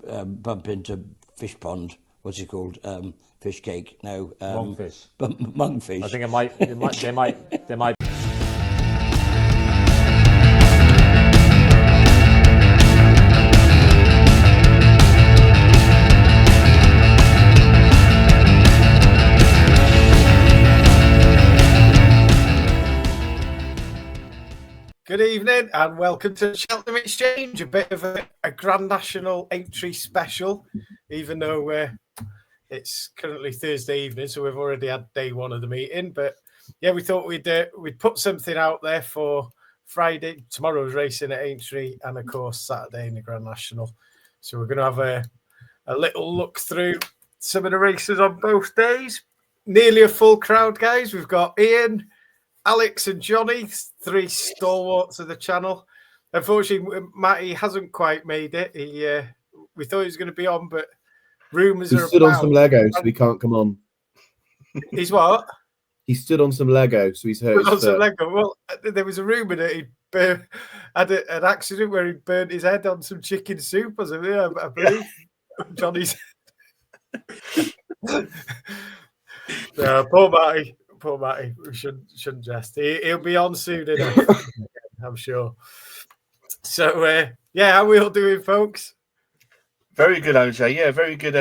bump into fish pond. What's it called? Fish cake? No. Monkfish. Monkfish. I think they might. Good evening and welcome to the Cheltenham Exchange, a bit of a Grand National Aintree special, even though it's currently Thursday evening, so we've already had day one of the meeting. But yeah, we thought we'd put something out there for Friday, tomorrow's racing at Aintree, and of course Saturday in the Grand National. So we're going to have a little look through some of the races on both days. Nearly a full crowd, guys. We've got Ian, Alex and Jonny, three stalwarts of the channel. Unfortunately, Matty hasn't quite made it. We thought he was going to be on, but rumours are stood on some Lego, so he can't come on. He's what? He stood on some Lego, so he's hurt his foot. Some Lego. Well, there was a rumour that he had an accident where he burnt his head on some chicken soup or something, I believe. Johnny's. Poor Matty. Poor Matty, we shouldn't jest. He'll be on soon enough, I'm sure. So, how are we all doing, folks? Very good, OJ. Yeah, very good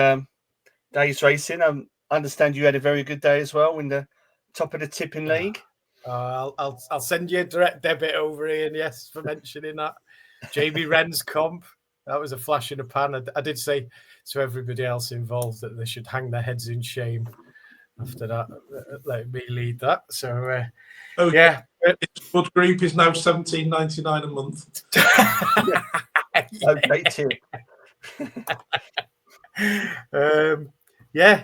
day's racing. I understand you had a very good day as well in the top of the tipping league. I'll send you a direct debit over, Ian, yes, for mentioning that. Jamie Wren's comp, that was a flash in the pan. I did say to everybody else involved that they should hang their heads in shame. After that, let me lead that. So, yeah. Its blood group is now $17.99 a month.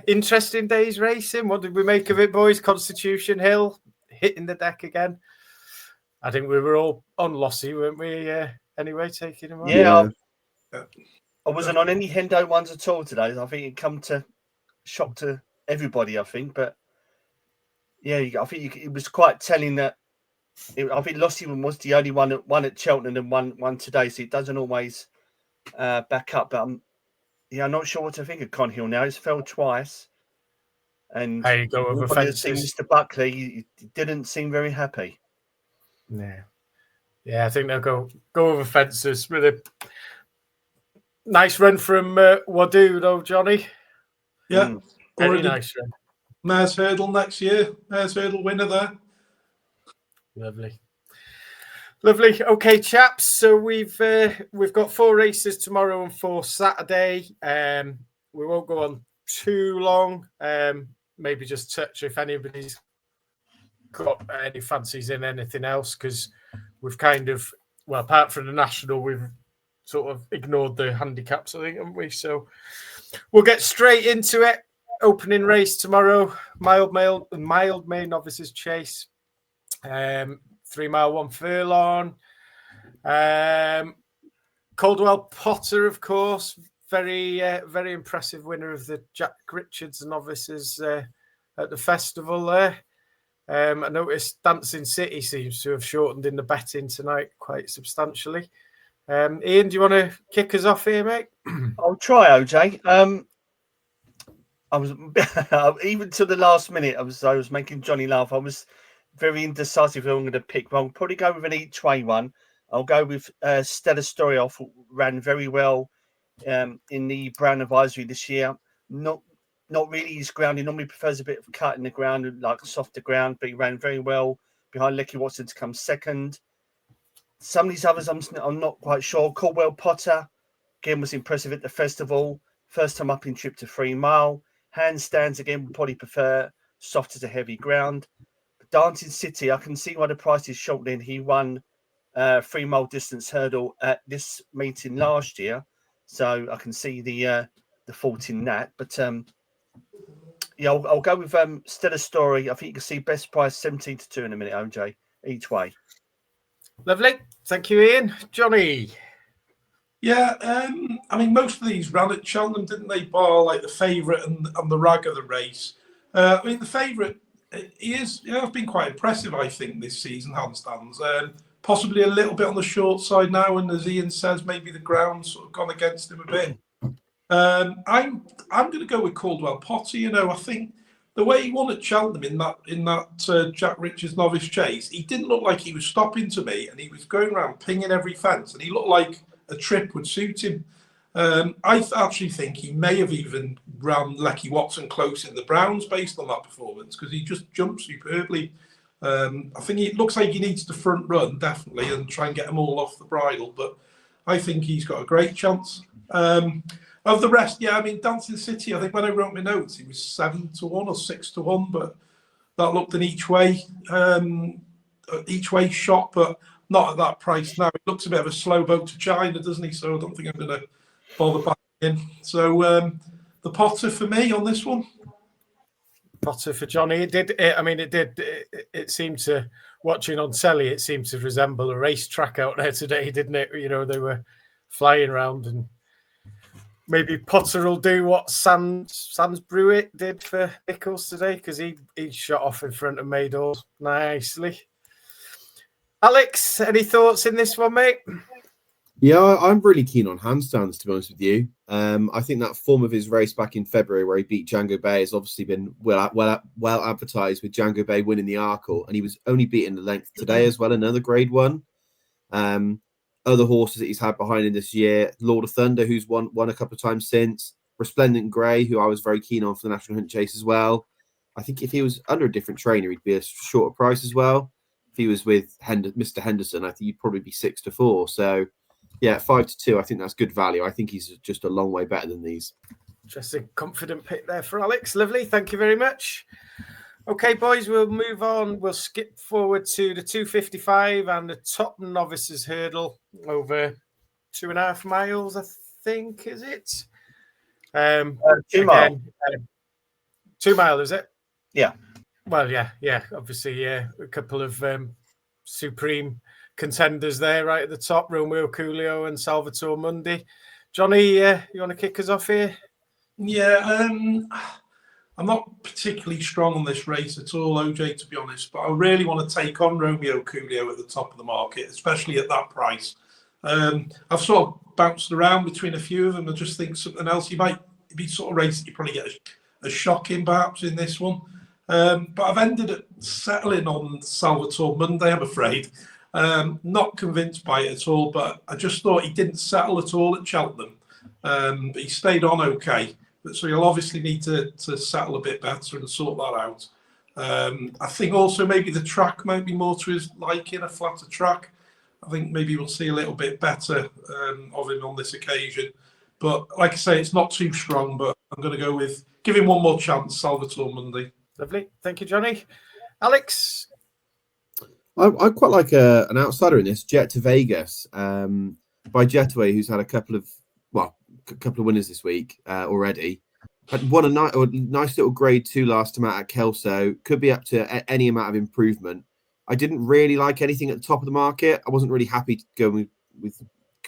Interesting days racing. What did we make of it, boys? Constitution Hill hitting the deck again. I think we were all on Lossy, weren't we? Anyway, taking him on. Yeah, I wasn't on any Hendo ones at all today. I think it come to shock to everybody, I think, but yeah, I think it was quite telling that I think Lossy was the only one that won at Cheltenham and one today, so it doesn't always back up. But I'm not sure what to think of Con Hill now. He's fell twice, and how you go over fences. Mr. Buckley, he didn't seem very happy. Yeah, I think they'll go over fences with a nice run from Wadu, though, Jonny. Yeah. Very nice run. Mersey Hurdle next year. Mersey Hurdle winner there. Lovely. Okay, chaps. So we've got 4 races tomorrow and 4 Saturday. We won't go on too long. Maybe just touch if anybody's got any fancies in anything else, because we've kind of, well, apart from the national, we've sort of ignored the handicaps, I think, haven't we? So we'll get straight into it. Opening race tomorrow, Mildmay Novices Chase, 3 mile 1 furlong. Caldwell Potter, of course, very impressive winner of the Jack Richards Novices at the festival there. I noticed Dancing City seems to have shortened in the betting tonight quite substantially. Ian, do you want to kick us off here, mate? I'll try, OJ. I was even to the last minute. I was making Jonny laugh. I was very indecisive who I'm going to pick. But I'll probably go with an each way one. I'll go with Stellar Story. I thought ran very well in the Brown Advisory this year. Not really his ground. He normally prefers a bit of cut in the ground, like softer ground. But he ran very well behind Lecky Watson to come second. Some of these others, I'm not quite sure. Caldwell Potter again was impressive at the festival. First time up in trip to 3 mile. Handstands again would probably prefer soft as a heavy ground. But Dancing City, I can see why the price is shortening. He won 3 mile distance hurdle at this meeting last year, so I can see the fault in that. But I'll go with Stellar Story. I think you can see best price 17-2 in a minute, OJ, each way. Lovely, thank you, Ian. Jonny. Yeah, I mean, most of these ran at Cheltenham, didn't they? Bar like the favourite and the rag of the race. I mean, the favourite, he's been quite impressive, I think, this season, handstands. Possibly a little bit on the short side now, and as Ian says, maybe the ground's sort of gone against him a bit. I'm going to go with Caldwell Potter. You know, I think the way he won at Cheltenham in that Jack Richards Novice Chase, he didn't look like he was stopping to me, and he was going around pinging every fence, and he looked like a trip would suit him. I actually think he may have even ran Lecky Watson close in the Browns based on that performance, because he just jumped superbly. I think it looks like he needs to front run, definitely, and try and get them all off the bridle, but I think he's got a great chance. Of the rest, yeah, I mean, Dancing City, I think when I wrote my notes, it was 7-1 or 6-1, but that looked an each way shot, but not at that price now. It looks a bit of a slow boat to China, doesn't he? So I don't think I'm going to bother backing in. So the Potter for me on this one. Potter for Jonny. It seemed to, watching on telly, it seemed to resemble a racetrack out there today, didn't it? You know, they were flying around, and maybe Potter will do what Sansbruitt did for Nichols today, because he shot off in front of Maydor nicely. Alex, any thoughts in this one, mate? Yeah, I'm really keen on handstands, to be honest with you. I think that form of his race back in February, where he beat Django Bay, has obviously been well advertised, with Django Bay winning the Arkle, and he was only beating the length today as well, another Grade 1. Other horses that he's had behind him this year, Lord of Thunder, who's won a couple of times since, Resplendent Grey, who I was very keen on for the National Hunt Chase as well. I think if he was under a different trainer, he'd be a shorter price as well. If he was with Mr. Henderson, I think he'd probably be 6-4. So, yeah, 5-2, I think that's good value. I think he's just a long way better than these. Just a confident pick there for Alex. Lovely. Thank you very much. Okay, boys, we'll move on. We'll skip forward to the 255 and the top Novices Hurdle over 2.5 miles, I think, is it? 2 miles. 2 miles, is it? Yeah. Well, yeah. Obviously, a couple of supreme contenders there right at the top, Romeo Coolio and Salvatore Mundi. Jonny, you want to kick us off here? Yeah, I'm not particularly strong on this race at all, OJ, to be honest, but I really want to take on Romeo Coolio at the top of the market, especially at that price. I've sort of bounced around between a few of them. I just think something else. You might be sort of race that you probably get a shock in perhaps in this one. But I've ended up settling on Salvatore Mundi, I'm afraid. Not convinced by it at all, but I just thought he didn't settle at all at Cheltenham. But he stayed on okay. But so he'll obviously need to settle a bit better and sort that out. I think also maybe the track might be more to his liking, a flatter track. I think maybe we'll see a little bit better of him on this occasion. But like I say, it's not too strong, but I'm going to go with, give him one more chance, Salvatore Mundi. Lovely. Thank you, Jonny. Alex? I quite like an outsider in this, Jet to Vegas, by Jetaway, who's had a couple of winners this week already. Had won a nice little Grade 2 last time out at Kelso. Could be up to any amount of improvement. I didn't really like anything at the top of the market. I wasn't really happy to go with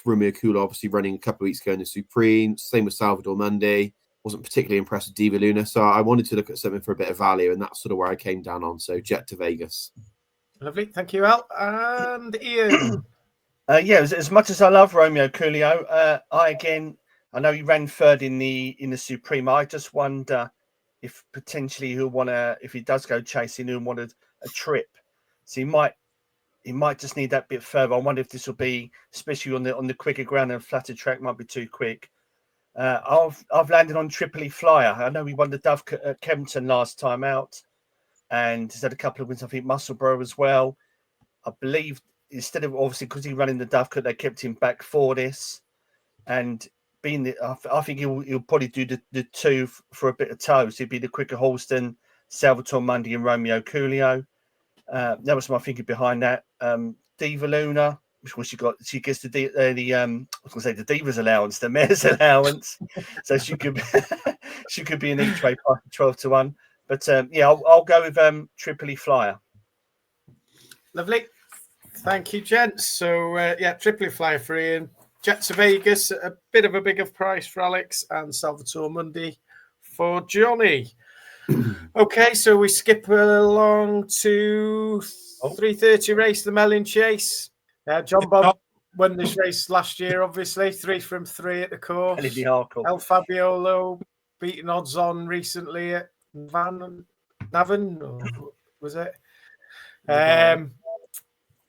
Romeo Coolio, obviously running a couple of weeks ago in the Supreme. Same with Salvador Mundi. Wasn't particularly impressed with Diva Luna. So I wanted to look at something for a bit of value, and that's sort of where I came down on. So Jet to Vegas. Lovely. Thank you, Al. And Ian? As much as I love Romeo Coolio, I know he ran third in the Supreme. I just wonder if potentially if he does go chasing, he'll want a trip. So he might just need that bit further. I wonder if this will be, especially on the quicker ground and flatter track, might be too quick. I've landed on Tripoli Flyer. I know he won the Dove at Kempton last time out, and he's had a couple of wins. I think Musselburgh as well. I believe instead of, obviously because he ran in the Dovecote, they kept him back for this, and I think he'll probably do the two for a bit of toes. He'd be the quicker horse than Salvatore Mundi and Romeo Coolio. That was my thinking behind that. Diva Luna, she gets the Diva's allowance, the mare's allowance, so she could be an Aintree 12-1. But I'll go with Tripoli Flyer. Lovely. Thank you, gents. So Tripoli Flyer for Ian. Jet to Vegas, a bit of a bigger price for Alex, and Salvatore Mundi for Jonny. Okay, so we skip along to 3:30 race, the Melling Chase. John Bob. won this race last year, obviously. 3 from 3 at the course. And in the Arkle. El Fabiolo beating odds on recently at Navan, or was it?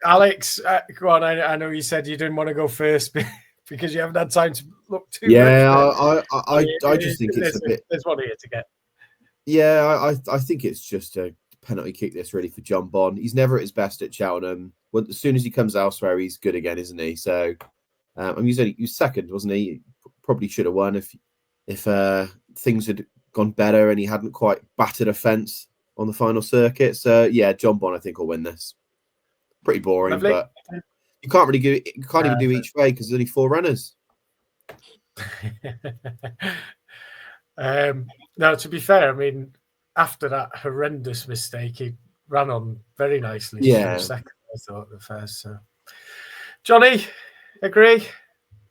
Alex, go on. I know you said you didn't want to go first because you haven't had time to look too much. Yeah, I just think it's a bit. There's one here to get. Yeah, I think it's just a penalty kick this really for John Bond. He's never at his best at Cheltenham. Well, as soon as he comes elsewhere, he's good again, isn't he? So, he was second, wasn't he? Probably should have won if things had gone better and he hadn't quite battered a fence on the final circuit. So, yeah, John Bond, I think, will win this. Pretty boring, Lovely. but you can't really do. You can't even do each way because there's only 4 runners. No, to be fair, I mean, after that horrendous mistake, he ran on very nicely. Yeah. Second, I thought, the first. So, Jonny, agree?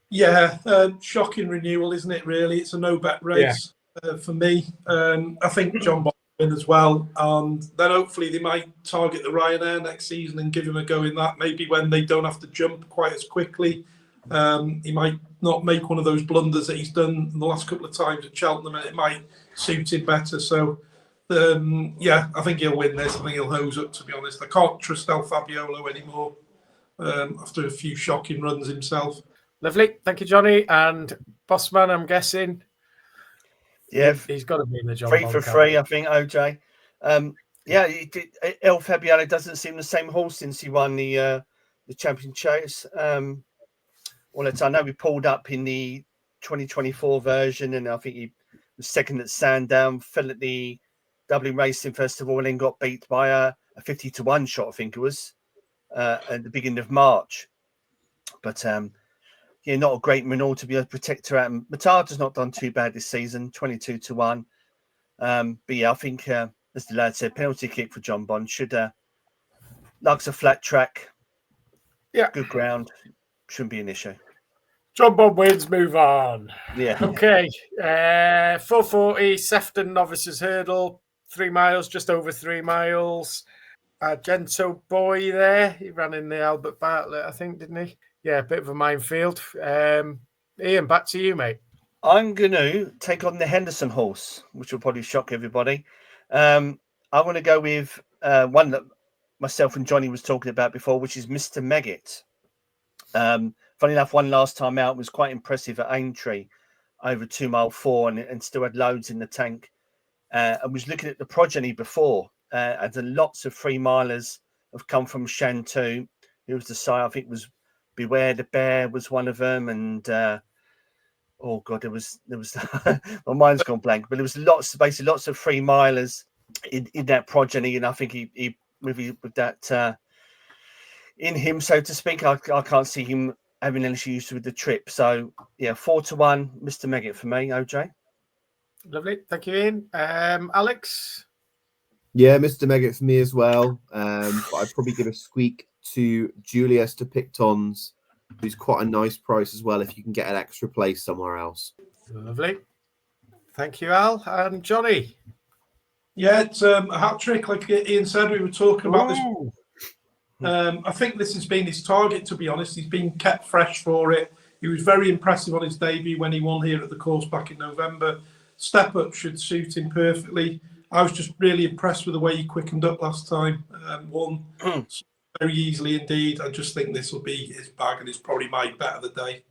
Yeah, shocking renewal, isn't it? Really, it's a no-bet race for me. I think John Bond will win as well, and then hopefully they might target the Ryanair next season and give him a go in that. Maybe when they don't have to jump quite as quickly, he might not make one of those blunders that he's done the last couple of times at Cheltenham, and it might suit him better. So, I think he'll win this. I think he'll hose up, to be honest. I can't trust El Fabiolo anymore after a few shocking runs himself. Lovely. Thank you, Jonny. And Bossman, I'm guessing. Yeah. He's got to be in the job. 3 for 3, I think, OJ. El Fabiolo doesn't seem the same horse since he won the Champion Chase. I know we pulled up in the 2024 version, and I think he was second at Sandown, fell at the Dublin Racing Festival, and then got beat by a 50-1 shot, I think it was, at the beginning of March. But not a great renewal to be a protector at. Matada's not done too bad this season, 22-1. I think, as the lad said, penalty kick for John Bond should likes a flat track. Yeah, good ground. Shouldn't be an issue. John Bond wins, move on. Yeah. Okay. 440, Sefton Novices Hurdle, 3 miles, just over 3 miles. Argento boy there. He ran in the Albert Bartlett, I think, didn't he? Yeah, a bit of a minefield. Ian, back to you, mate. I'm going to take on the Henderson horse, which will probably shock everybody. I'm going to go with one that myself and Jonny was talking about before, which is Mr. Megget. Funny enough, one last time out was quite impressive at Aintree, over 2 mile 4, and still had loads in the tank. I was looking at the progeny before, and lots of 3 milers have come from Shantou. It was the sire, I think, was Beware the Bear was one of them, and there was my mind's gone blank, but there was lots of 3 milers in that progeny, and I think he with that in him, so to speak. I can't see him having any issues with the trip. So 4-1, Mr. Megget for me, OJ. Lovely, thank you, Ian. Alex. Yeah, Mr. Megget for me as well. But I'd probably give a squeak to Julius de Pictons, who's quite a nice price as well if you can get an extra place somewhere else. Lovely. Thank you, Al. And Jonny. Yeah, it's a hat trick, like Ian said. We were talking about this. I think this has been his target, to be honest. He's been kept fresh for it. He was very impressive on his debut when he won here at the course back in November. Step up should suit him perfectly. I was just really impressed with the way he quickened up last time. Won very easily indeed. I just think this will be his bag, and it's probably my bet of the day.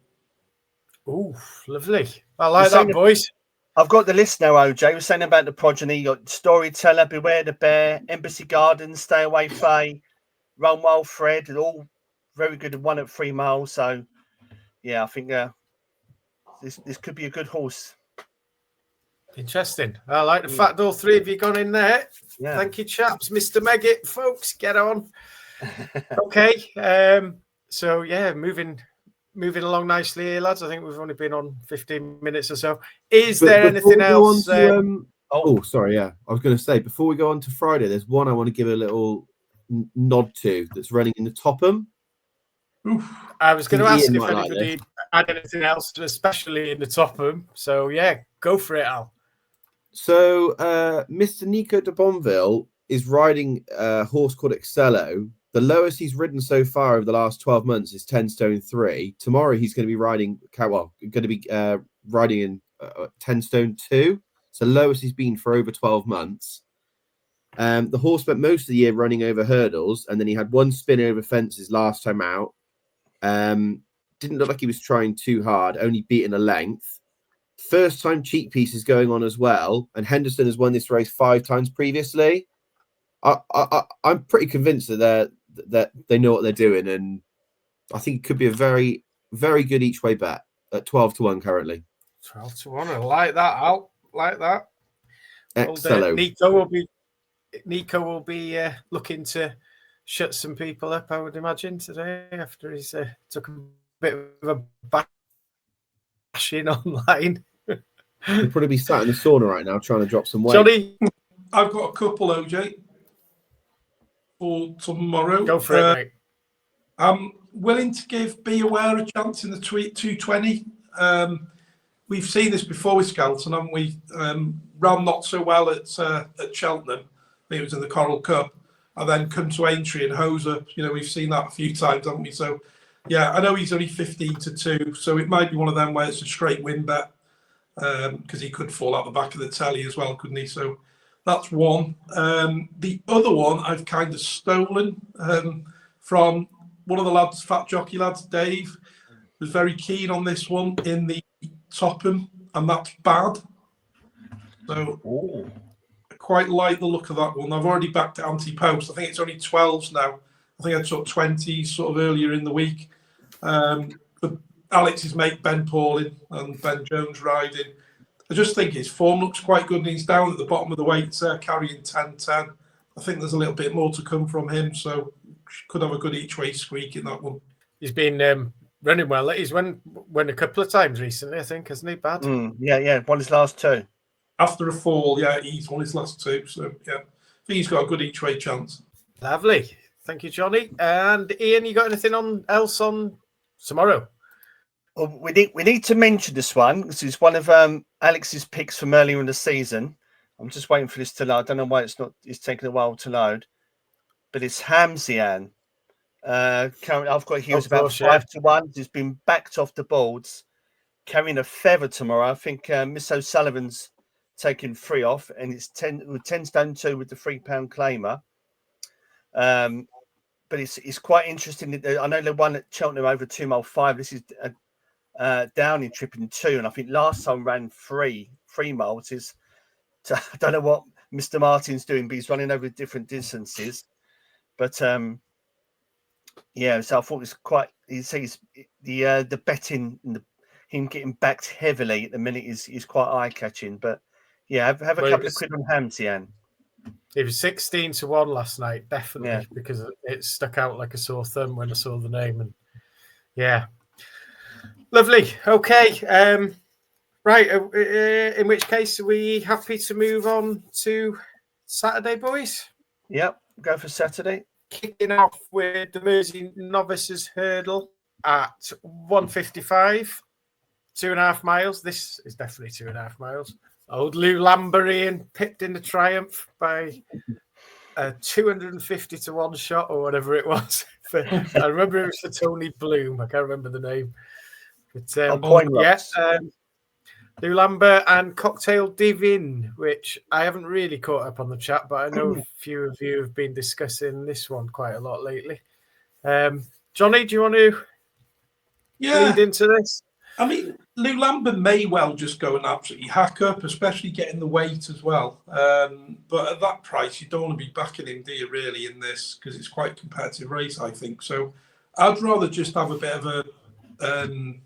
Oh, lovely. I like that, boys. I've got the list now, OJ. We're saying about the progeny. You got Storyteller, Beware the Bear, Embassy Gardens, Stay Away Faye, Run Wild Fred, and all very good. One at 3 miles. So, I think this could be a good horse. Interesting. I like the fact all 3 of you gone in there. Yeah. Thank you, chaps. Mr. Megget, folks, get on. Okay. Moving along nicely here, lads. I think we've only been on 15 minutes or so. Is there anything else? Sorry. Yeah, I was going to say, before we go on to Friday, there's one I want to give a little nod to that's running in the Topham. I was going to ask if anybody had anything else, especially in the Topham. So, go for it, Al. So, Mr. Nico de Bonville is riding a horse called Excello, The lowest he's ridden so far over the last 12 months is 10 stone 3. Tomorrow he's going to be riding in 10 stone 2. It's the lowest he's been for over 12 months. The horse spent most of the year running over hurdles, and then he had one spin over fences last time out. Didn't look like he was trying too hard, only beating a length. First time cheek piece is going on as well, and Henderson has won this race 5 times previously. I'm pretty convinced that they know what they're doing, and I think it could be a very, very good each way bet at 12-1 currently. 12-1. I like that. I'll like that. Excellent. Nico will be looking to shut some people up, I would imagine, today after he's took a bit of a bashing online. He'll probably be sat in the sauna right now trying to drop some weight. Jonny, I've got a couple, OJ, for tomorrow. Go for it, mate. I'm willing to give Be Aware a chance in the 220. We've seen this before with Skelton, haven't we? Ran not so well at Cheltenham. I think it was in the Coral Cup. And then come to Aintree and hose up. We've seen that a few times, haven't we? So, yeah, I know he's only 15-2, so it might be one of them where it's a straight win bet, because he could fall out the back of the telly as well, couldn't he? So that's one. The other one I've kind of stolen from one of the lads, Fat Jockey lads, Dave, was very keen on this one in the Topham, and that's Bad. So I quite like the look of that one. I've already backed it anti-post. I think it's only 12s now. I think I took 20s sort of earlier in the week. But Alex's mate Ben Paulin and Ben Jones riding. I just think his form looks quite good, and he's down at the bottom of the weight, carrying 10-10. I think there's a little bit more to come from him, so could have a good each way squeak in that one. He's been running well. He's won a couple of times recently, I think, hasn't he? Bad. Yeah. Won his last 2. After a fall, yeah, he's won his last 2. So, yeah, I think he's got a good each way chance. Lovely. Thank you, Jonny. And Ian, you got anything else on tomorrow? Well, we need to mention this one. This is one of Alex's picks from earlier in the season. I'm just waiting for this to load. I don't know why it's taking a while to load, but it's Hamzian. Currently, I've got here about 5-1. He's been backed off the boards, carrying a feather tomorrow. I think Miss O'Sullivan's taking 3 off, and it's 10 stone 2 with the £3 claimer. But it's quite interesting. I know they won at Cheltenham over 2 mile 5. This is Downey tripping 2, and I think last time ran 3 miles. I don't know what Mr. Martin's doing, but he's running over different distances. But yeah, so I thought it's quite. He says the betting and him getting backed heavily at the minute is quite eye catching. But yeah, have a couple of quid on Hamzian. It was 16-1 last night, definitely, because it stuck out like a sore thumb when I saw the name. And yeah, lovely. Okay, right. In which case, are we happy to move on to Saturday, boys? Yep, go for Saturday. Kicking off with the Mersey Novices Hurdle at 155, 2.5 miles. This is definitely 2.5 miles. Old Lou Lamberian pipped in the Triumph by a 250-1 shot or whatever it was. I remember it was for Tony Bloom. I can't remember the name. But Lou Lambert and Cocktail Divin, which I haven't really caught up on the chat, but I know a few of you have been discussing this one quite a lot lately. Jonny, do you want to lead into this? I mean, Lou Lambert may well just go and absolutely hack up, especially getting the weight as well. But at that price, you don't want to be backing him, do you, really, in this? Because it's quite a competitive race, I think. So I'd rather just have a bit of an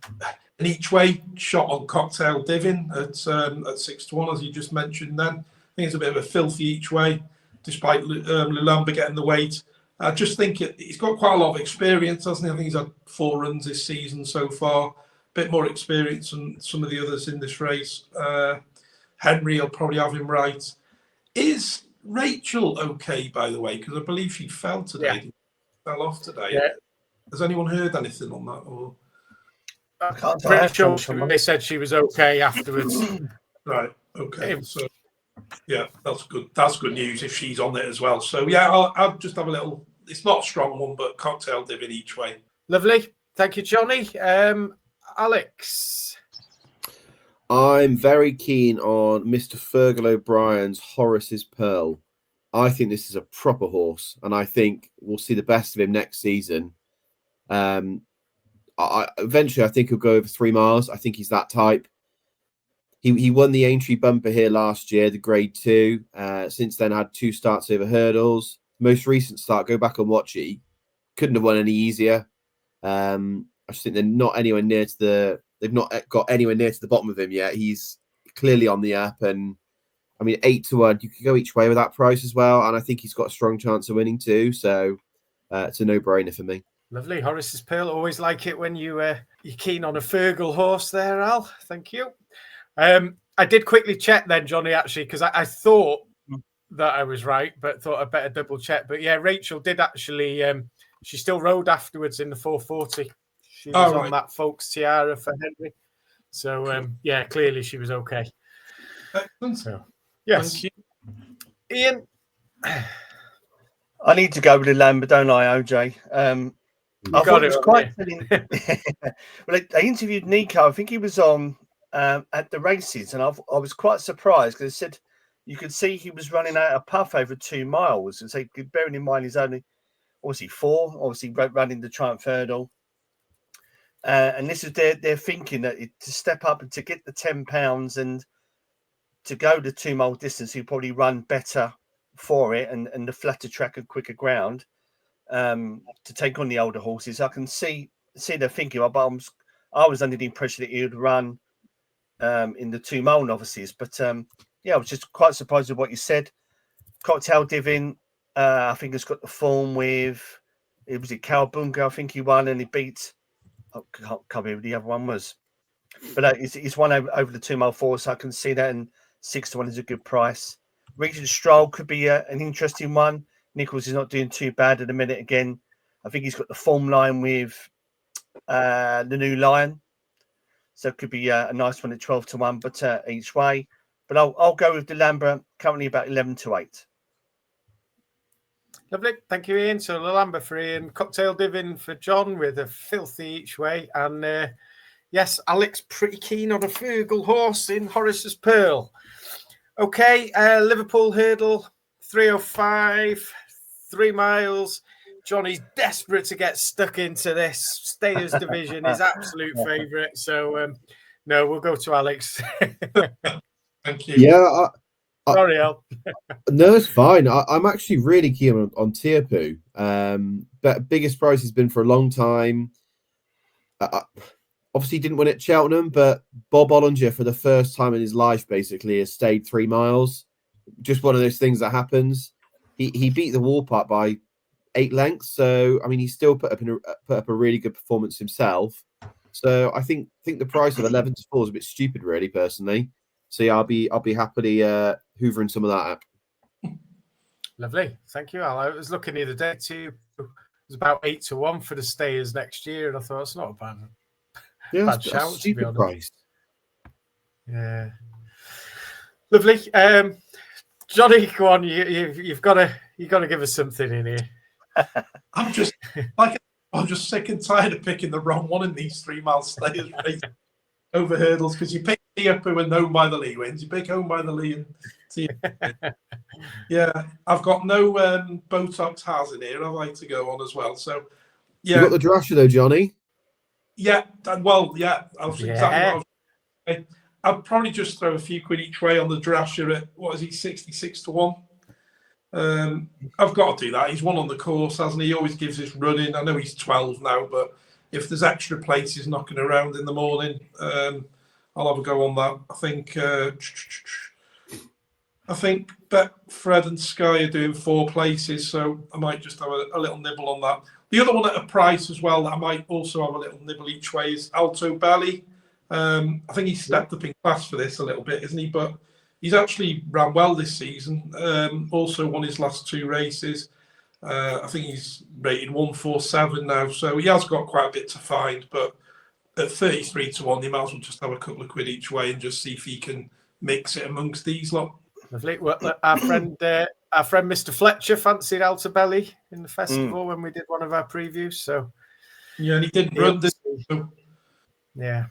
each-way shot on Cocktail Divin at 6-1, as you just mentioned then. I think it's a bit of a filthy each-way, despite Lou Lambert getting the weight. I just think he's got quite a lot of experience, hasn't he? I think he's had 4 runs this season so far. Bit more experience than some of the others in this race. Henry will probably have him right. Is Rachel okay, by the way? Because I believe she fell today. Yeah. Fell off today. Yeah. Has anyone heard anything on that? Or I'm pretty sure they said she was okay afterwards. Right. Okay. So yeah, that's good. That's good news if she's on it as well. So yeah, I'll just have a little it's not a strong one, but cocktail divin each way. Lovely. Thank you, Jonny. Alex. I'm very keen on Mr. Fergal O'Brien's Horace's Pearl. I think this is a proper horse, and I think we'll see the best of him next season. Eventually, I think he'll go over 3 miles. I think he's that type. He won the Aintree bumper here last year, the Grade 2. Since then, had 2 starts over hurdles. Most recent start, go back and watch it. He couldn't have won any easier. I just think they're not anywhere near to they've not got anywhere near to the bottom of him yet. He's clearly on the up, and I mean 8-1. You could go each way with that price as well, and I think he's got a strong chance of winning too. So it's a no-brainer for me. Lovely. Horace's Pearl. Always like it when you're keen on a Fergal horse there, Al. Thank you. I did quickly check then, Jonny, actually, because I thought that I was right, but thought I'd better double check. But yeah, Rachel did actually, she still rode afterwards in the 440. She was on that Folks Tiara for Henry. So yeah, clearly she was okay. Excellent. So, yes. Ian? I need to go with the Lambert, don't I, OJ? I thought it was quite well, they interviewed Nico. I think he was on at the races, and I was quite surprised because they said you could see he was running out of puff over 2 miles. And so, bearing in mind he's only obviously 4, obviously running the Triumph Hurdle. And this is their thinking that to step up and to get the £10 and to go the 2 mile distance, he'll probably run better for it and the flatter track and quicker ground to take on the older horses. I can see their thinking, but I was under the impression that he would run in the 2 mile novices. But yeah, I was just quite surprised with what you said. Cocktail Divin, I think has got the form with, it was Cowabunga, I think he won, and he beat, I can't remember who the other one was. But he's won over the 2 mile 4, so I can see that, and 6-1 is a good price. Regent Stroll could be an interesting one. Nichols is not doing too bad at the minute again. I think he's got the form line with the New Lion. So it could be a nice one at 12-1, but each way. But I'll go with the Lambert, currently about 11-8. Lovely. Thank you, Ian. So the Lambert for Ian, Cocktail Divin for John with a filthy each way. And yes, Alex pretty keen on a Fergal horse in Horace's Pearl. Okay, Liverpool Hurdle, 3:05, 3 miles. Johnny's desperate to get stuck into this. Stayers division, his absolute favourite. So, no, we'll go to Alex. Thank you. Yeah. Sorry, Al. No, it's fine. I'm actually really keen on Tearpoo. But biggest prize has been for a long time. Obviously, didn't win at Cheltenham, but Bob Ollinger, for the first time in his life, basically, has stayed 3 miles. Just one of those things that happens. He beat the Warpath by 8 lengths, so I mean, he still put up a really good performance himself. So I think the price of 11-4 is a bit stupid, really, personally. So yeah, I'll be happily hoovering some of that up. Lovely, thank you, Al. I was looking the other day too. It was about 8-1 for the Stayers next year, and I thought it's not a bad shout, to be honest. Price. Yeah, lovely. Jonny, go on. You've got to give us something in here. I'm just sick and tired of picking the wrong one in these 3 mile Stayers race over hurdles, because you pick Tearpoo and Home by the Lee wins. You pick Home by the Lee and Tearpoo. Yeah, I've got no Botox has in here. I'd like to go on as well. So yeah, you got the Drasher though, Johnny. Yeah, well, yeah. Exactly what I was saying. I'll probably just throw a few quid each way on the Drasher at, 66-1. I've got to do that. He's won on the course, hasn't he? He always gives his running. I know he's 12 now, but if there's extra places knocking around in the morning, I'll have a go on that. I think Betfred and Sky are doing 4 places, so I might just have a little nibble on that. The other one at a price as well that I might also have a little nibble each way is Alto Belly. I think he's stepped up in class for this a little bit, isn't he? But he's actually ran well this season. Also won his last 2 races. I think he's rated 147 now, so he has got quite a bit to find. But at 33-1, you might as well just have a couple of quid each way and just see if he can mix it amongst these lot. Lovely. Well, our friend our friend Mr. Fletcher fancied Altabelli in the festival when we did one of our previews. So yeah, and he didn't run this. Yeah.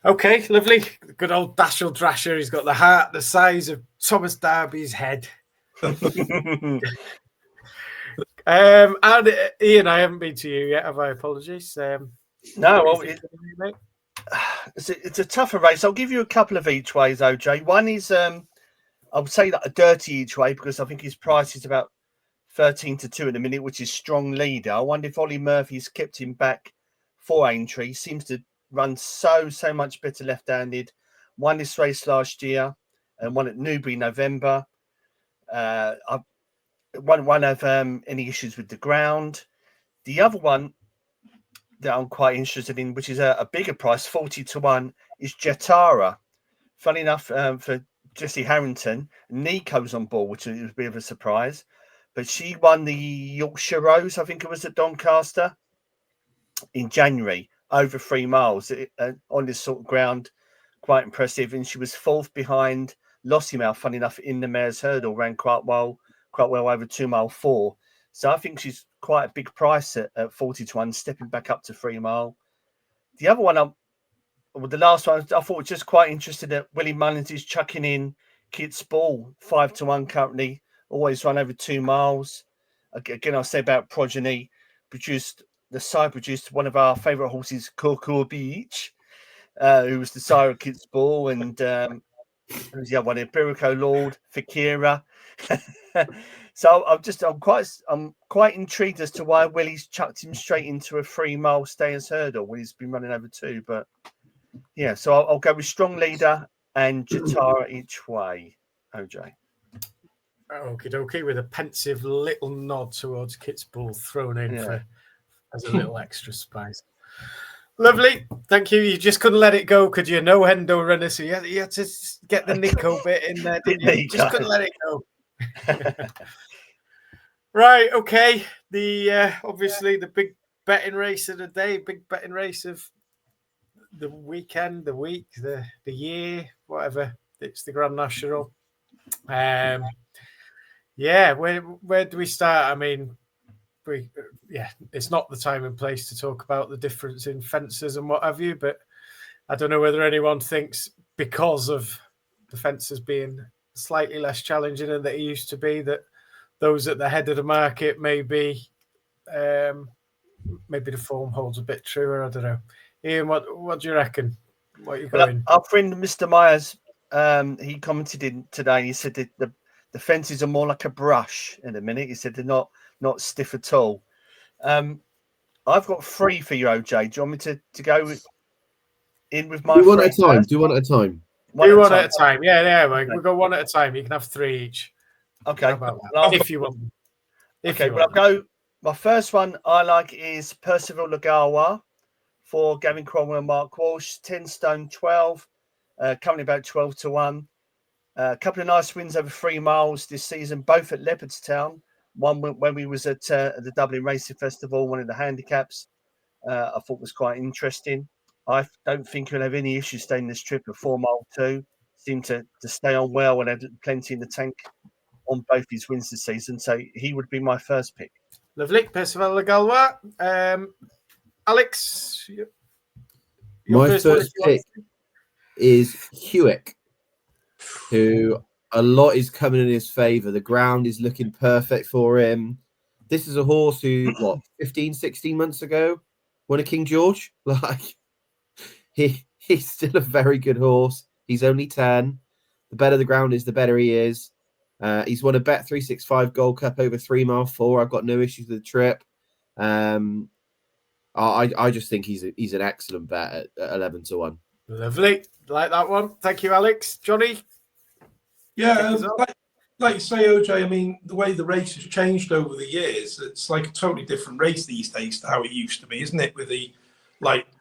Okay, lovely. Good old Dashel Drasher. He's got the heart the size of Thomas Darby's head. And Ian, I haven't been to you yet, have I? Apologies. No, well, it's a tougher race. I'll give you a couple of each ways, OJ. One is, I would say that a dirty each way because I think his price is about 13-2 at the minute, which is strong leader. I wonder if Ollie Murphy's kept him back for Aintree. Seems to run so much better left-handed. Won this race last year and won at Newbury November. I won't have any issues with the ground. The other one that I'm quite interested in, which is a bigger price, 40-1, is Jetara. Funny enough, for Jessie Harrington, Nico's on board, which was a bit of a surprise. But she won the Yorkshire Rose, I think it was at Doncaster, in January, over 3 miles on this sort of ground. Quite impressive. And she was 4th behind Lossiemouth, funny enough, in the Mayor's Hurdle, ran quite well over 2 mile 4. So I think she's quite a big price at 40-1, stepping back up to 3 mile. The other one, the last one, I thought was just quite interested that Willie Mullins is chucking in Kit's Ball, 5-1 currently, always run over 2 miles. Again, I'll say about Progeny, produced one of our favourite horses, Cocoa Beach, who was the sire of Kit's Ball, and who's the other one? Empirico Lord, Fakira. So I'm quite intrigued as to why Willie's chucked him straight into a 3 mile Stayers Hurdle when he's been running over 2. But yeah, so I'll go with strong leader and Jetara each way. OJ. Okie dokie, with a pensive little nod towards Kit's Ball thrown in as a little extra spice. Lovely, thank you. You just couldn't let it go, could you? No Hendo runner, so you had to get the Nico bit in there, didn't you? You just couldn't let it go. Right, okay. The obviously the big betting race of the day, big betting race of the weekend, the week, the year, whatever. It's the Grand National. Where do we start? I mean, it's not the time and place to talk about the difference in fences and what have you, but I don't know whether anyone thinks because of the fences being slightly less challenging than they used to be, that those at the head of the market maybe the form holds a bit truer. I don't know. Ian, what do you reckon? What are you going? Our friend Mr. Myers, he commented in today. He said that the fences are more like a brush in a minute. He said they're not stiff at all. I've got 3 for you, OJ. Do you want me to go in with my? Do one at a time. Do one at a time. Do one at a time. Yeah. We'll go one at a time. You can have 3 each. Okay. If you want. I'll go. My first one I like is Percival Lagawa for Gavin Cromwell and Mark Walsh, 10 stone 12, currently about 12-1. A couple of nice wins over 3 miles this season, both at Leopardstown. One when we was at the Dublin Racing Festival, one of the handicaps. I thought was quite interesting. I don't think he'll have any issues staying this trip at 4 mile 2. Seemed to stay on well and had plenty in the tank on both his wins this season. So he would be my first pick. Lovely. Percival Galwa. Alex? My first pick is Hewick, who a lot is coming in his favour. The ground is looking perfect for him. This is a horse who, 15, 16 months ago, won a King George. He's still a very good horse. He's only 10. The better the ground is, the better he is. He's won a Bet 365 Gold Cup over 3 mile 4. I've got no issues with the trip. I just think he's an excellent bet at 11-1. Lovely. Like that one. Thank you, Alex. Jonny? Yeah, like you say, OJ, I mean, the way the race has changed over the years, it's like a totally different race these days to how it used to be, isn't it? With the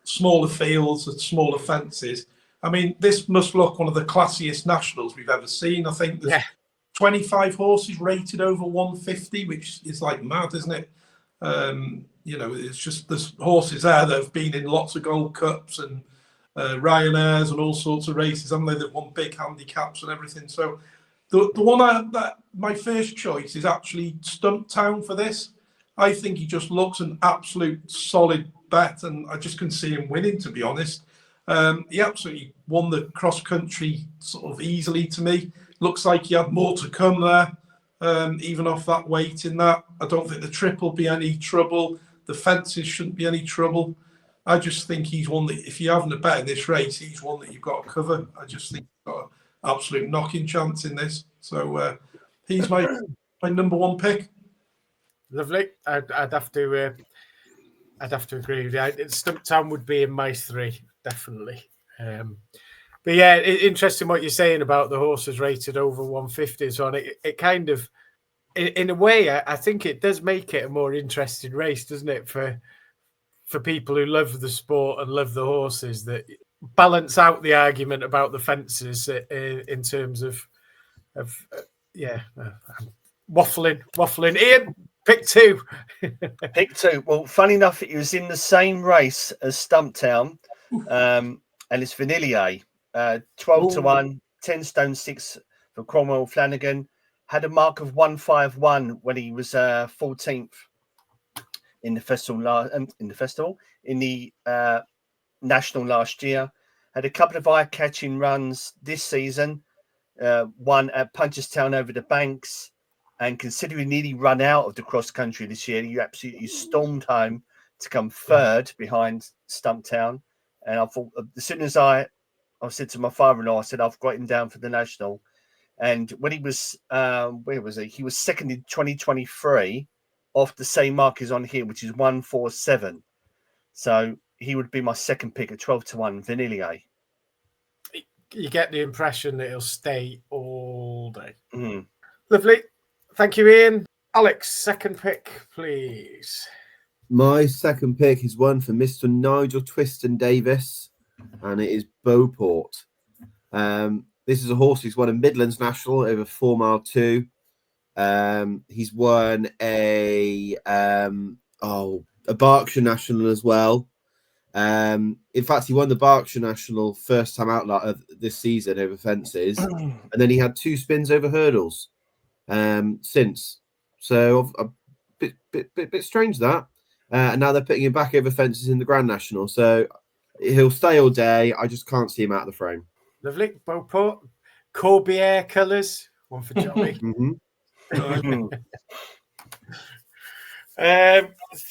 smaller fields and smaller fences. I mean, this must look one of the classiest nationals we've ever seen. I think there's 25 horses rated over 150, which is mad, isn't it? It's just there's horses there that have been in lots of Gold Cups and Ryanair's and all sorts of races, haven't they? They've won big handicaps and everything. So The one that my first choice is actually Stumptown for this. I think he just looks an absolute solid bet, and I just couldn't see him winning, to be honest. He absolutely won the cross country sort of easily to me. Looks like he had more to come there, even off that weight in that. I don't think the trip will be any trouble. The fences shouldn't be any trouble. I just think he's one that, if you're having a bet in this race, he's one that you've got to cover. I just think he's got an absolute knocking chance in this. So he's my number one pick. Lovely. I'd have to agree with you. Stumptown would be in my three, definitely. But yeah, interesting what you're saying about the horses rated over 150 so on. It kind of, in a way, I think it does make it a more interesting race, doesn't it? For people who love the sport and love the horses, that balance out the argument about the fences in terms of waffling. Ian, pick two. Pick two. Well, funny enough, it was in the same race as Stumptown, and it's Vanillier. 12 to 1, 10 stone 6 for Cromwell Flanagan. Had a mark of 151 when he was 14th in the festival. In the national last year. Had a couple of eye-catching runs this season. One at Punchestown over the banks. And considering he nearly run out of the cross country this year, you absolutely stormed home to come third behind Stumptown. And I thought, as soon as I said to my father-in-law, I said, I've got him down for the national. And when he was, where was he? He was second in 2023 off the same mark as on here, which is 147. So he would be my second pick at 12 to 1, Vanillier. You get the impression that he'll stay all day. Mm. Lovely. Thank you, Ian. Alex, second pick, please. My second pick is one for Mr. Nigel Twiston-Davis, and it is Beauport. This is a horse who's won a Midlands National over 4 Mile 2. He's won a Berkshire National as well. In fact, he won the Berkshire National first time out this season over fences, and then he had 2 spins over hurdles since. So a bit strange that. And now they're putting him back over fences in the Grand National. So he'll stay all day. I just can't see him out of the frame. Lovely. Beauport. Corbière colours. One for Jonny.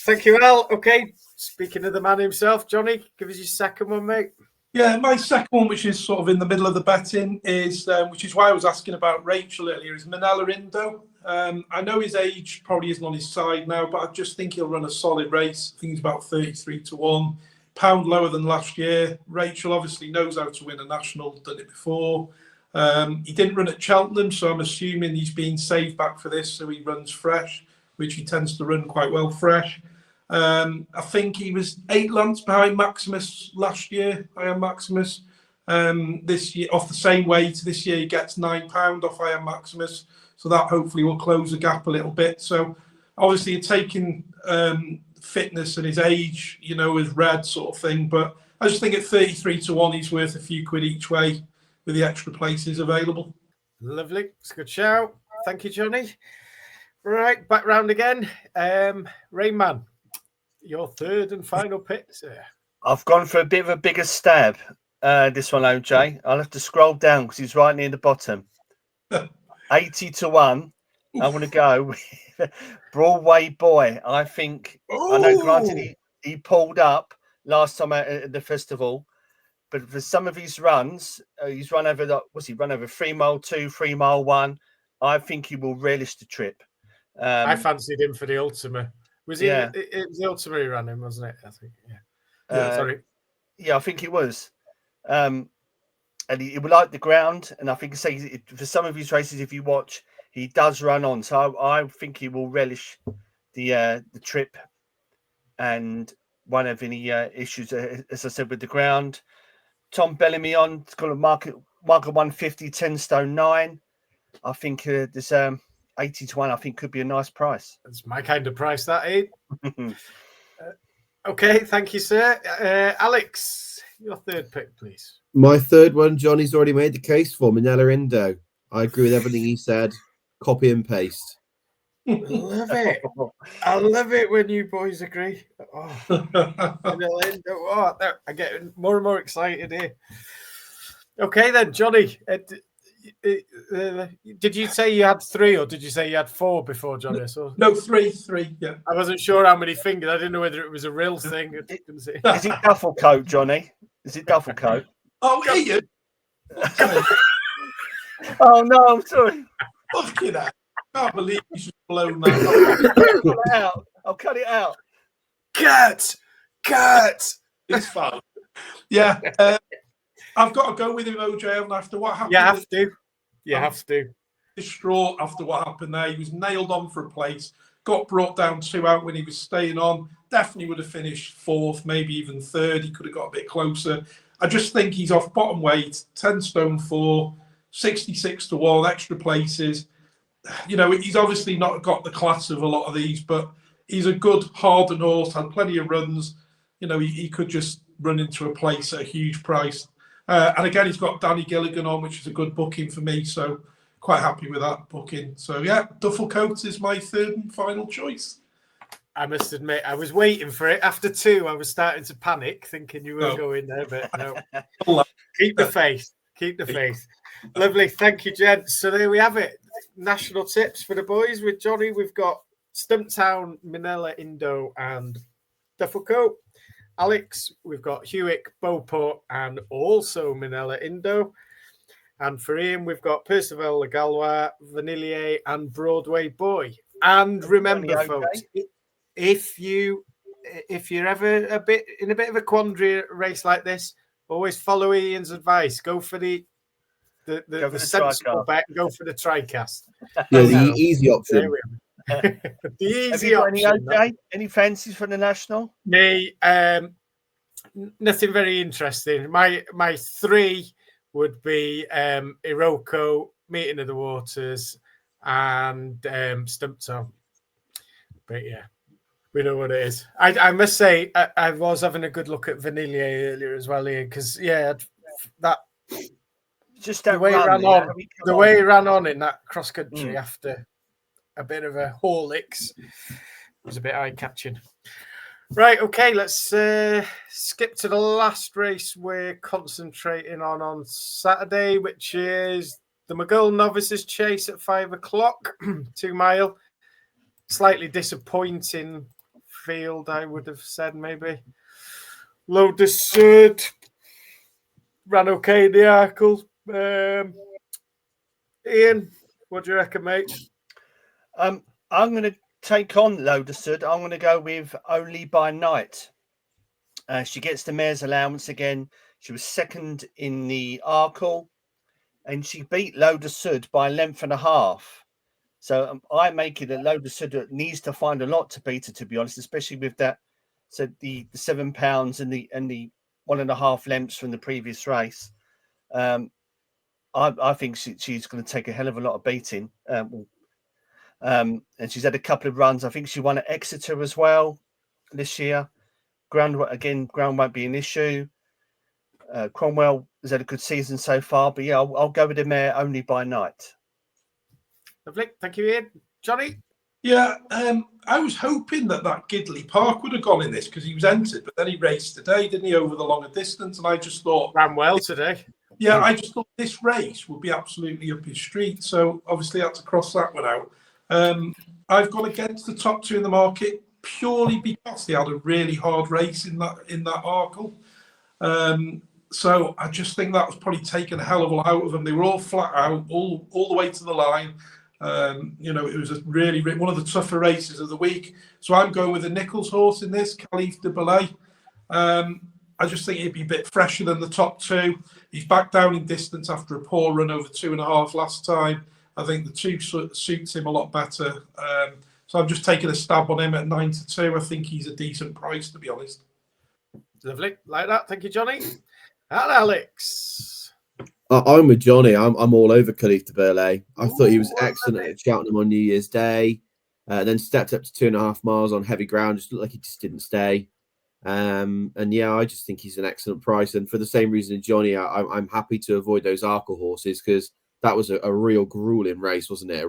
Thank you, Al. Okay. Speaking of the man himself, Jonny, give us your second one, mate. Yeah, my second one, which is sort of in the middle of the betting, is which is why I was asking about Rachel earlier, is Minella Indo. I know his age probably isn't on his side now, but I just think he'll run a solid race. I think he's about 33 to 1, pound lower than last year. Rachel obviously knows how to win a national, done it before. He didn't run at Cheltenham, so I'm assuming he's been saved back for this, so he runs fresh, which he tends to run quite well fresh. I think he was 8 lengths behind Maximus last year. I Am Maximus. This year, off the same weight, this year he gets £9 off I Am Maximus. So that hopefully will close the gap a little bit. So obviously you're taking fitness and his age, with red sort of thing. But I just think at 33 to 1, he's worth a few quid each way with the extra places available. Lovely. It's a good shout. Thank you, Jonny. Right, back round again. Rain Man, your third and final pick, sir. I've gone for a bit of a bigger stab. This one, OJ. I'll have to scroll down because he's right near the bottom. 80 to 1. I want to go with Broadway Boy. I think, I know, granted, he pulled up last time at the festival, but for some of his runs, he's run over run over 3 Mile 2, 3 Mile 1. I think he will relish the trip. I fancied him for the Ultima. Was he? Yeah. It was the Ultima he ran him, wasn't it? I think. Yeah. Sorry. Yeah, I think it was. And he would like the ground, and I think for some of his races, if you watch, he does run on. So I think he will relish the trip and won't have any issues, as I said, with the ground. Tom Bellamy on, it's got a mark of 150, 10 stone 9. I think this 80 to 1, I think, could be a nice price. That's my kind of price, that ain't. Okay, thank you, sir. Alex, your third pick, please. My third one, Johnny's already made the case for, Minella Indo. I agree with everything he said. Copy and paste. Love it. I love it when you boys agree. Oh, I get more and more excited here. Okay, then, Jonny. Did you say you had 3 or did you say you had 4 before, Jonny? No, three. Yeah. I wasn't sure how many fingers. I didn't know whether it was a real thing. Is it duffel coat, Jonny? Is it duffel coat? Oh, Ian. Oh no, I'm sorry. Fucking hell. Can't believe you should have blown that. Cut it out. I'll cut it out. Cut. It's fine. Yeah. I've got to go with him, OJ, after what happened. You have to. Distraught after what happened there. He was nailed on for a place. Got brought down 2 out when he was staying on. Definitely would have finished 4th, maybe even 3rd. He could have got a bit closer. I just think he's off bottom weight, 10 stone 4, 66 to 1, extra places. You know, he's obviously not got the class of a lot of these, but he's a good hardened horse, had plenty of runs. You know, he could just run into a place at a huge price. And again, he's got Danny Gilligan on, which is a good booking for me. So quite happy with that booking. So yeah, Duffel Coates is my 3rd and final choice. I must admit, I was waiting for it. After 2, I was starting to panic, thinking you were going there, but no. Keep the faith. Keep the faith. Lovely. Thank you, gents. So there we have it. National tips for the boys. With Jonny, we've got Stumptown, Minella, Indo, and Dufflecoat. Alex, we've got Hewick, Beauport, and also Minella, Indo. And for Ian, we've got Percival, Le Galois, Vanillier, and Broadway Boy. And remember, folks, if you're ever in a bit of a quandary race like this, always follow Ian's advice. Go for the sensible bet. Go for the TriCast. Yeah, the easy option. The easy option. Any fancies for the national? Me, nothing very interesting. My 3 would be Iroko, Meeting of the Waters, and Stumptown. But yeah, we know what it is. I must say, I was having a good look at Vanillier earlier as well, Ian, because that just the way he ran on in that cross country after a bit of a Horlicks was a bit eye catching. Right, okay, let's skip to the last race we're concentrating on Saturday, which is the Maghull Novices Chase at 5 o'clock, 2 mile. Slightly disappointing field, I would have said, maybe. Low Desert ran okay in the Arkle. Ian, what do you reckon, mate? I'm going to take on Lodersud. I'm going to go with Only by Night. She gets the mare's allowance again. She was 2nd in the Arkle, and she beat Lodersud by a length and a half. So I make it that Lodersud needs to find a lot to beat her, to be honest, especially with that. So the £7 and the 1.5 lengths from the previous race. I think she's going to take a hell of a lot of beating. And she's had a couple of runs. I think she won at Exeter as well this year. Ground won't be an issue. Cromwell has had a good season so far, but yeah, I'll go with the mare Only by Night. Lovely. Thank you, Ian. Jonny? Yeah, I was hoping that Gidley Park would have gone in this because he was entered, but then he raced today, didn't he, over the longer distance? And I just thought... Ran well today. Yeah, I just thought this race would be absolutely up his street. So obviously I had to cross that one out. I've gone against the top 2 in the market purely because they had a really hard race in that Arkle. So I just think that was probably taken a hell of a lot out of them. They were all flat out, all the way to the line. It was a really one of the tougher races of the week. So I'm going with the Nichols horse in this, Caliph de Belay. I just think he'd be a bit fresher than the top 2. He's back down in distance after a poor run over 2.5 last time. I think the 2 suits him a lot better. So I'm just taking a stab on him at 9 to 2. I think he's a decent price, to be honest. Lovely. Like that. Thank you, Jonny. And Alex. I'm with Jonny. I'm all over Caliph de Belay. I thought he was excellent at Cheltenham on New Year's Day. Then stepped up to 2.5 miles on heavy ground. Just looked like he just didn't stay. And yeah, I just think he's an excellent price. And for the same reason, Jonny, I'm happy to avoid those Arkle horses because that was a real grueling race, wasn't it?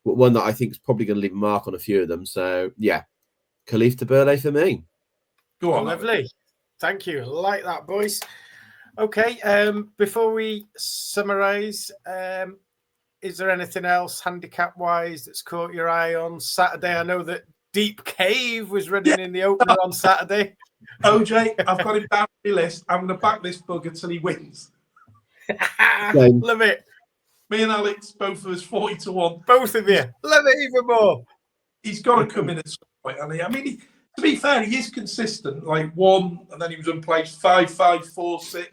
One that I think is probably going to leave a mark on a few of them. So yeah, Khalif de Burley for me. Go on, Lovely. Thank you. Like that, boys. Okay. Before we summarise, is there anything else handicap-wise that's caught your eye on Saturday? I know that Deep Cave was running in the opener on Saturday. OJ, I've got him down on my list. I'm going to back this bugger till he wins. Love it. Me and Alex, both of us, 40-1. Both of you. Love it even more. He's got to come in at some point. I mean, to be fair, he is consistent. Like 1, and then he was unplaced 5, 5, 4, 6.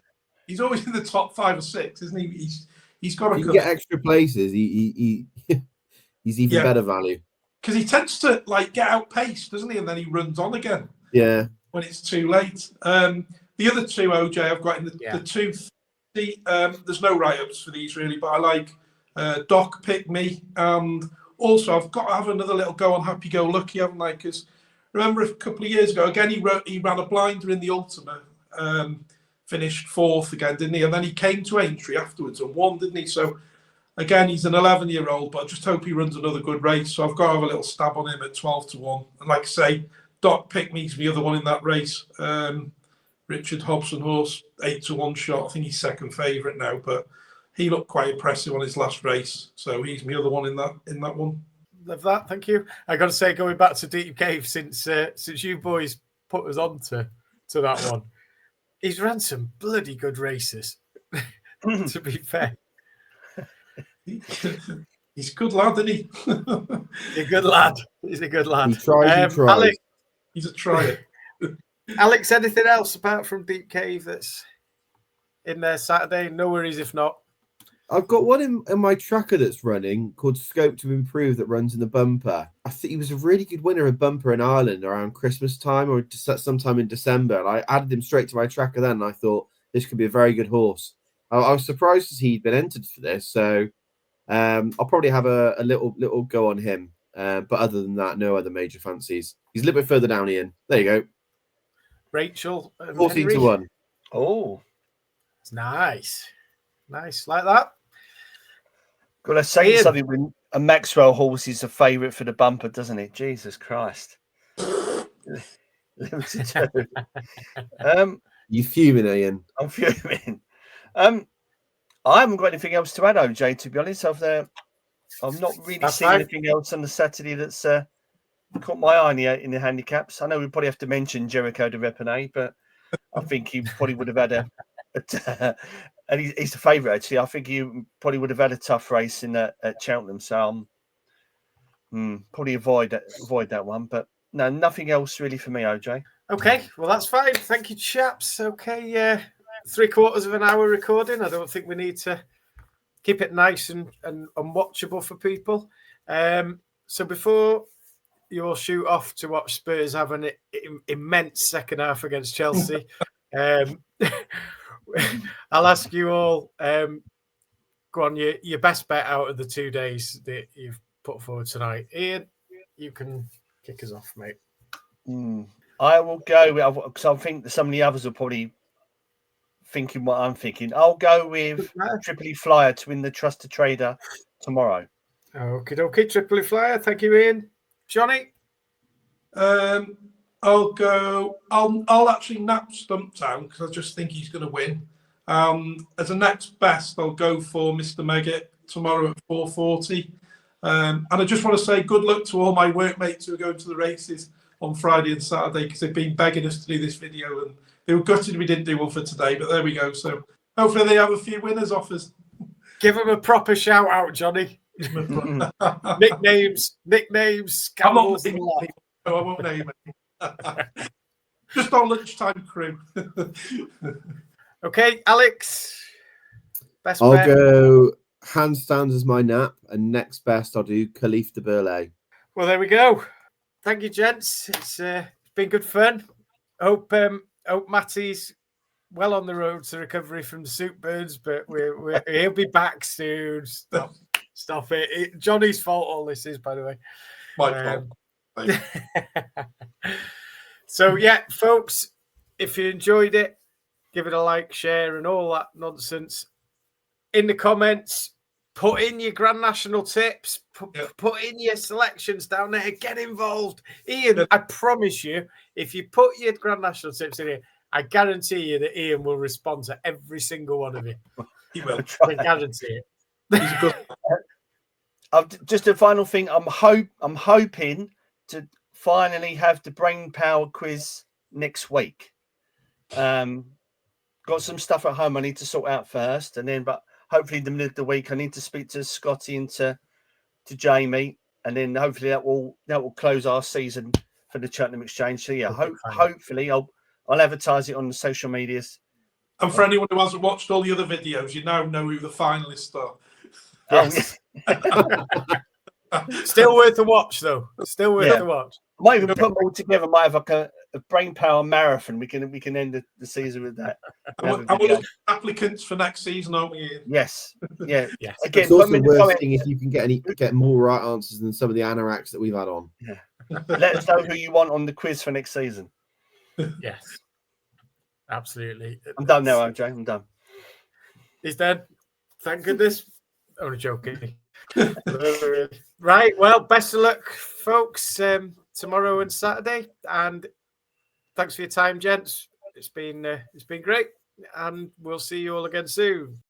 He's always in the top 5 or 6, isn't he? He's got to come. Get extra places. He's even better value. Because he tends to like get outpaced, doesn't he? And then he runs on again. Yeah. When it's too late. The other two, OJ, I've got in the two. There's no write-ups for these really, but I like Doc Pick Me, and also I've got to have another little go on Happy Go Lucky, haven't I? Because remember a couple of years ago, again he ran a blinder in the Ultimate, finished 4th again, didn't he? And then he came to Aintree afterwards and won, didn't he? So again, he's an 11-year-old, but I just hope he runs another good race. So I've got to have a little stab on him at 12-1. And like I say, Doc Pick Me's the other one in that race. Richard Hobson horse, 8-1 shot. I think he's second favourite now, but he looked quite impressive on his last race. So he's my other one in that one. Love that, thank you. I got to say, going back to Deep Cave, since you boys put us on to that one, he's ran some bloody good races. To be fair, he's a good lad, isn't he? He's a good lad. He's a good lad. He tries. Alex, he's a tryer. Alex, anything else apart from Deep Cave that's in there Saturday? No worries if not. I've got one in my tracker that's running called Scope to Improve that runs in the bumper. I think he was a really good winner of bumper in Ireland around Christmas time or sometime in December. And I added him straight to my tracker then, and I thought this could be a very good horse. I was surprised to see he'd been entered for this. So I'll probably have a little go on him. But other than that, no other major fancies. He's a little bit further down, Ian. There you go. Rachel. 14-1. Oh, it's nice. Nice. Like that. Got to say something when a Maxwell horse is a favourite for the bumper, doesn't it? Jesus Christ. You fuming, Ian? I'm fuming. I haven't got anything else to add, OJ, to be honest. I've not really seen anything else on the Saturday that's caught my eye in the handicaps. I know we probably have to mention Jericho de Repenay, but I think he probably would have had and he's the favourite, actually. I think he probably would have had a tough race at Cheltenham, so probably avoid that one. But no, nothing else really for me, OJ. Okay, well, that's fine. Thank you, chaps. Okay, 3/4 of an hour recording. I don't think we need to keep it nice and watchable for people. So before you all shoot off to watch Spurs have an immense second half against Chelsea, I'll ask you all, go on, your best bet out of the 2 days that you've put forward tonight. Ian, you can kick us off, mate. I will go with, because I think that some of the others are probably thinking what I'm thinking. I'll go with Tripoli Flyer to win the Trusted Trader tomorrow. Okay, Tripoli Flyer. Thank you, Ian. Jonny? I'll go. I'll actually nap Stumptown because I just think he's going to win. As a next best, I'll go for Mr. Megget tomorrow at 4:40. And I just want to say good luck to all my workmates who are going to the races on Friday and Saturday because they've been begging us to do this video and they were gutted we didn't do one for today. But there we go. So hopefully they have a few winners off us. Give them a proper shout out, Jonny. Nicknames, scandals. I'm not naming people, so I won't name it. Just on lunchtime crew. Okay, Alex. Best I'll bet. go handstands as my nap, and next best I'll do Khalif de Burley. Well, there we go. Thank you, gents. It's been good fun. Hope Matty's well on the road to recovery from the soup burns, but he'll be back soon. Stop it. Johnny's fault all this is, by the way. My fault. So, yeah, folks, if you enjoyed it, give it a like, share, and all that nonsense. in the comments. Put in your Grand National tips. Put in your selections down there. Get involved. Ian, I promise you, if you put your Grand National tips in here, I guarantee you that Ian will respond to every single one of you. He will. I guarantee it. He's a good. Just a final thing. I'm hoping to finally have the brain power quiz next week. Got some stuff at home I need to sort out first, and then but hopefully in the middle of the week I need to speak to Scotty and to Jamie, and then hopefully that will close our season for the Cheltenham Exchange. So yeah, hopefully I'll advertise it on the social medias. And for anyone who hasn't watched all the other videos, you now know who the finalists are. Yes. Still worth a watch, though. Still worth a watch. Might even put them all together. Might have like a brain power marathon. We can end the season with that. And we're applicants for next season, aren't we? Yes. Yeah. Yes. Again, It's also worth seeing if you can get more right answers than some of the anoraks that we've had on. Yeah. Let us know who you want on the quiz for next season. Yes. Absolutely. I'm done now, OJ. I'm done. He's done. Thank goodness. Only joking. Right. Well, best of luck, folks, tomorrow and Saturday. And thanks for your time, gents. It's been great. And we'll see you all again soon.